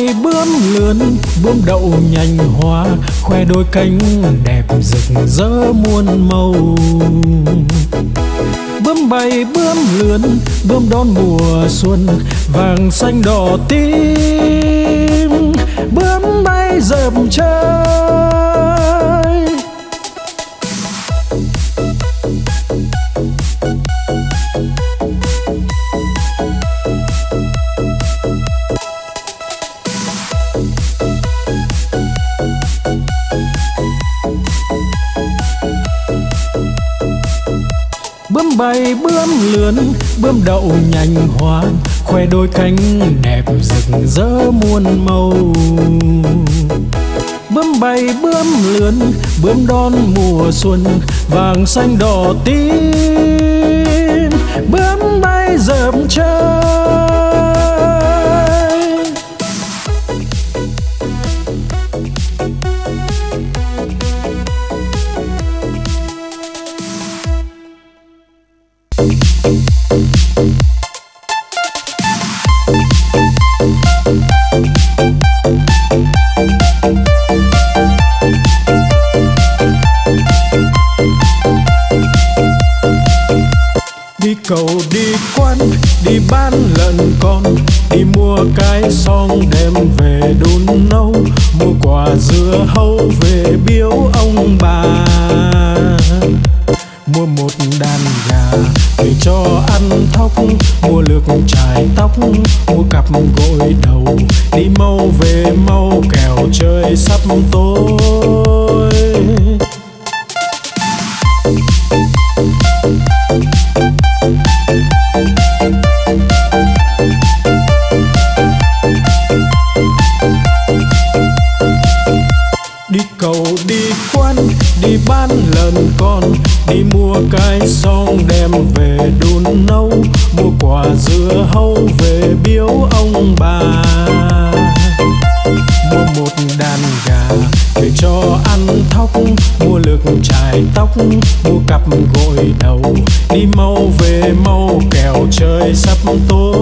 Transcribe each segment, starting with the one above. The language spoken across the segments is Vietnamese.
bay bướm lượn, bướm đậu nhành hoa, khoe đôi cánh đẹp rực rỡ muôn màu. Bướm bay bướm lượn, bướm đón mùa xuân, vàng xanh đỏ tím, bướm bay dợp trời. Bướm bay bướm lượn, bướm đậu nhành hoa, khoe đôi cánh đẹp rực rỡ muôn màu. Bướm bay bướm lượn, bướm đón mùa xuân, vàng xanh đỏ tím, bướm bay dợp trời. Đi cầu đi quán, đi bán lợn con, đi mua cái xong đem về đun nấu, mua quả dưa hấu về biếu ông bà. Mua một đàn gà để cho ăn thóc, mua lược chải tóc, mua cặp gội đầu, đi mau về mau kẻo trời sắp tối. Đi cầu đi quán, đi bán lợn con, đi mua cái xong đem về đun nấu, mua quả dưa hấu về biếu ông bà. Mua một đàn gà để cho ăn thóc, mua lược chải tóc, mua cặp gội đầu, đi mau về mau kẻo trời sắp tối.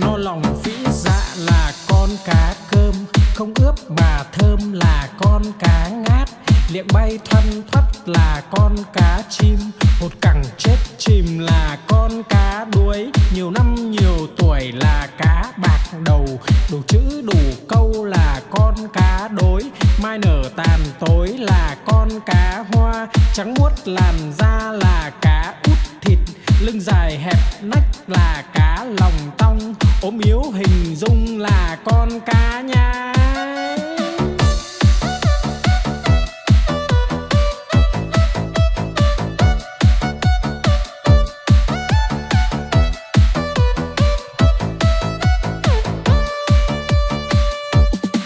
No lòng vĩ dạ là con cá cơm, không ướp mà thơm là con cá ngát, liệng bay thoăn thoắt là con cá chim, hột cẳng chết chìm là con cá đuối, nhiều năm nhiều tuổi là cá bạc đầu, đủ chữ đủ câu là con cá đối, mai nở tàn tối là con cá hoa, trắng muốt làn da là cá út thịt, lưng dài hẹp nách là cá lòng tong, ốm yếu hình dung là con cá nhái.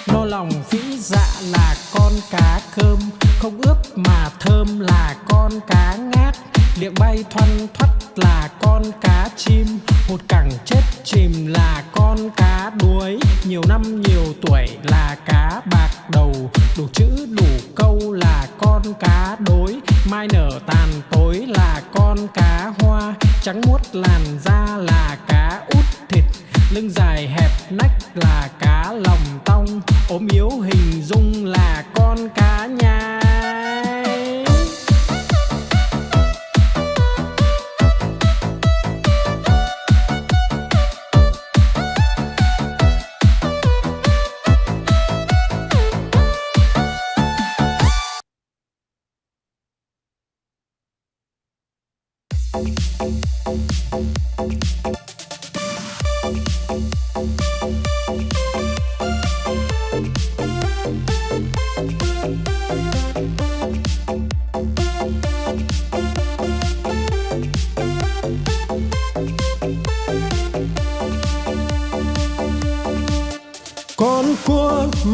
No lòng vĩ dạ là con cá cơm, không ướp mà thơm là con cá ngát, liệng bay thoăn thoắt là con cá chim, hột cẳng chết chìm là con cá đuối, nhiều năm nhiều tuổi là cá bạc đầu, đủ chữ đủ câu là con cá đối, mai nở tàn tối là con cá hoa, trắng muốt làn da là cá út thịt, lưng dài hẹp nách là cá lòng tong, ốm yếu hình dung là con cá nhái.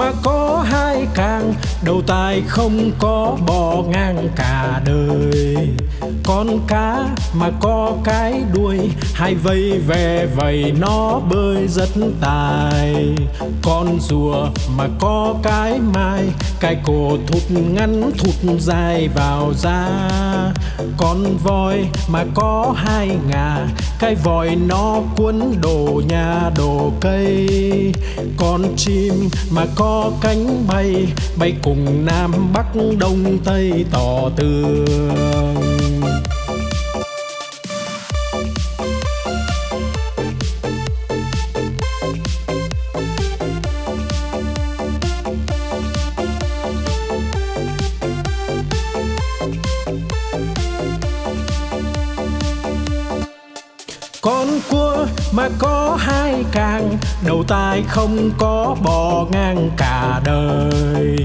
mà có hai càng, đầu tai không có bò ngang cả đời. Con cá mà có cái đuôi, hai vây ve vầy nó bơi rất tài. Con rùa mà có cái mai, cái cổ thụt ngắn thụt dài vào da. Con voi mà có hai ngà, cái vòi nó cuốn đồ nhà đồ cây. Con chim mà có cánh bay, bay cùng Nam Bắc Đông Tây tỏ tường. Con cua mà có hai càng, đầu tai không có bò ngang cả đời.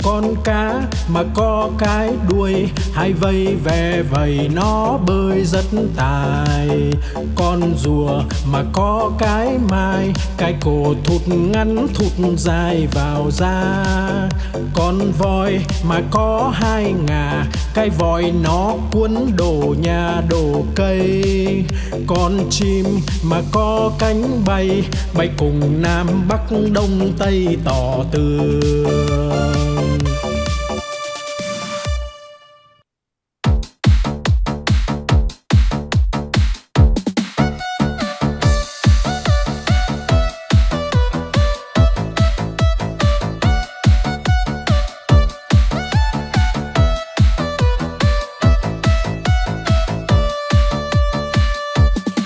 Con cá mà có cái đuôi, hai vây ve vầy nó bơi rất tài. Con rùa mà có cái mai, cái cổ thụt ngắn thụt dài vào da. Con voi mà có hai ngà, cái vòi nó cuốn đồ nhà đồ cây. Con chim mà có cánh bay, bay cùng Nam Bắc Đông Tây tỏ tường.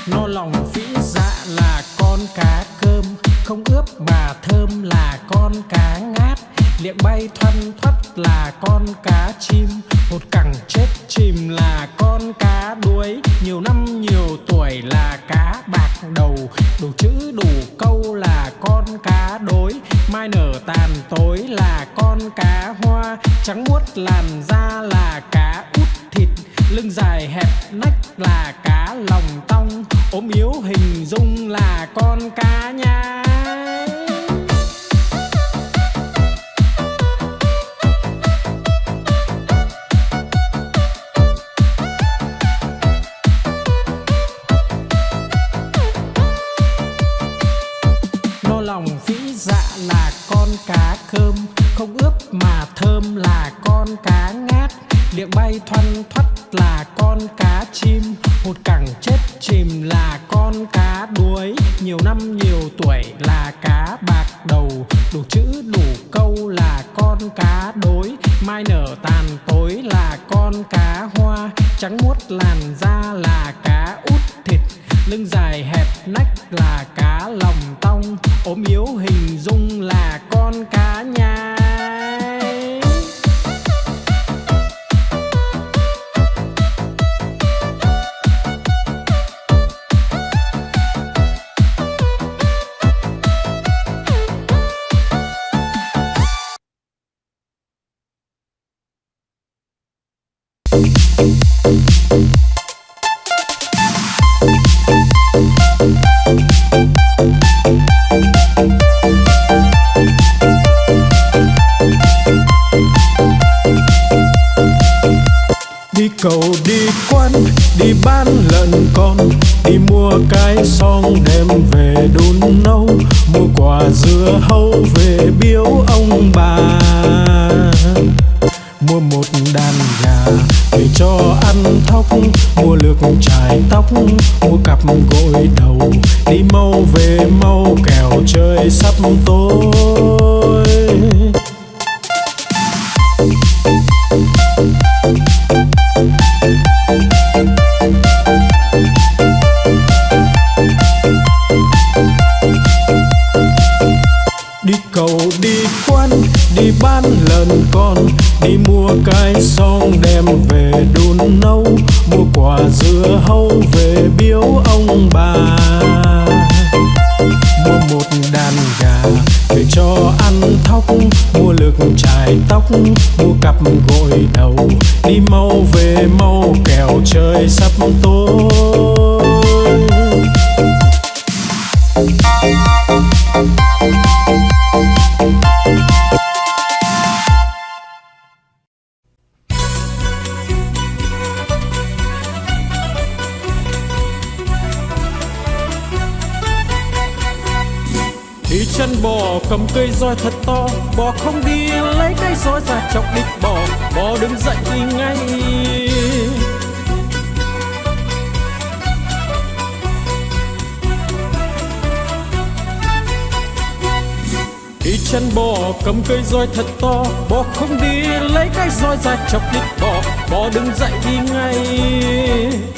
No lòng phĩ dạ là con cá cơm, không ướp mà thơm là con cá ngát. Liệng bay thoăn thoắt là con cá chim, hột cẳng chết chìm là con cá đuối. Nhiều năm nhiều tuổi là cá bạc đầu, đủ chữ đủ câu là con cá đối. Mai nở tàn tối là con cá hoa, trắng muốt làn da là cá út thịt. Lưng dài hẹp nách là cá lòng tong, ốm yếu hình dung là con cá nhái. No lòng phĩ dạ là con cá cơm, không ướp mà thơm là con cá ngát. Liệng bay thoăn thoắt là con cá chim, hột cẳng chết chìm là con cá đuối. Nhiều năm nhiều tuổi là cá bạc đầu, đủ chữ đủ câu là con cá đối. Mai nở tàn tối là con cá hoa, trắng muốt làn da là cá út thịt. Lưng dài hẹp nách là cá lòng tong, ốm yếu hình dung là con cá nhái. Đi cầu đi quán, đi bán lợn con, đi mua cái xong đem về đun nấu. Mua quả dưa hấu về biếu ông bà, mua một đàn gà về cho ăn thóc. Mua lược chải tóc, mua cặp gội đầu, đi mau về mau kẻo trời sắp tối. Đi cầu đi quán, đi bán lợn con, đi mua cái xong đem về đun nấu. Mua quả dưa hấu về biếu ông bà, mua một đàn gà về cho ăn thóc. Mua lược chải tóc, mua cặp gội đầu, đi mau về mau kẻo trời sắp tối. Đi chân bò cầm cây roi thật to, bò không đi lấy cây roi ra chọc đít bò, bò đứng dậy đi ngay. Đi chân bò cầm cây roi thật to, bò không đi lấy cây roi ra chọc đít bò, bò đứng dậy đi ngay.